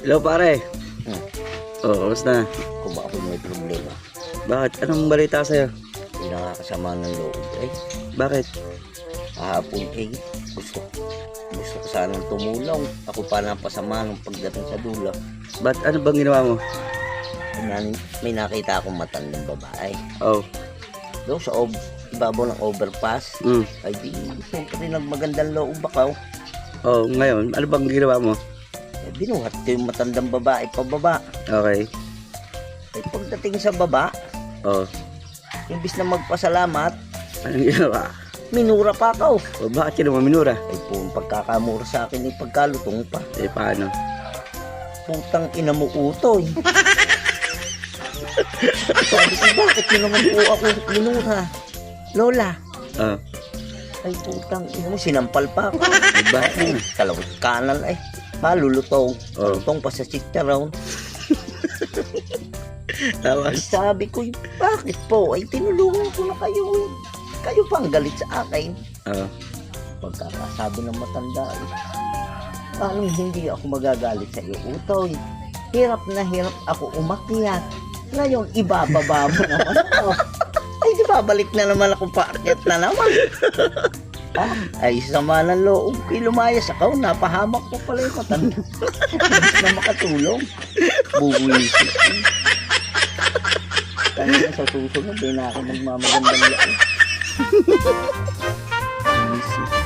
Hello pare. Hmm. Kamusta? Kung baka may problema. Bakit? Anong balita sa'yo? Hindi nakakasama ng loob. Bakit? Kahapon gusto ko sanang tumulong. Ako pa napasama nung pagdating sa dula. Ba't ano bang ginawa mo? May nakita akong matandang babae. Oh. Doon sa ibabaw ng overpass. Ay di, siyempre nagmagandang loob ako. Oh, ngayon, ano bang ginawa mo? Binuhat ko yung matandang babae pababa. Okay. Ay pagdating sa baba, Oh. imbis na magpasalamat, Anong ginawa? minura pa ako. Oh, bakit yun naman minura? Ay po, pagkakamura sa akin ay pagkalutong pa. Eh, paano? Putang ina mo utoy. Sabi ko, bakit yun naman po ako minura? Lola. Oh. Ay putang ina mo, sinampal pa ako. Bakit Ay, yun? kalawit kanal ay. Malulutong. Oh. Lutong pa sa chicharon. Ay, Tapos? sabi ko, bakit po? Ay tinulungan ko na kayo. Kayo pang galit sa akin. Oh. Pagkakasabi ng matanda eh. Paano hindi ako magagalit sa iyo, Utoy? Hirap na hirap ako umakyat. Ngayon, ibababa mo naman ako. Ay, di babalik na naman ako paakyat na naman. Ay, sama ng loob. Kay lumayas ako, napahamak ko pala yung matanda. Hindi na makatulong. Buwisit. Kaya sa susunod, di na ako magmamagandang loob. Buwisit.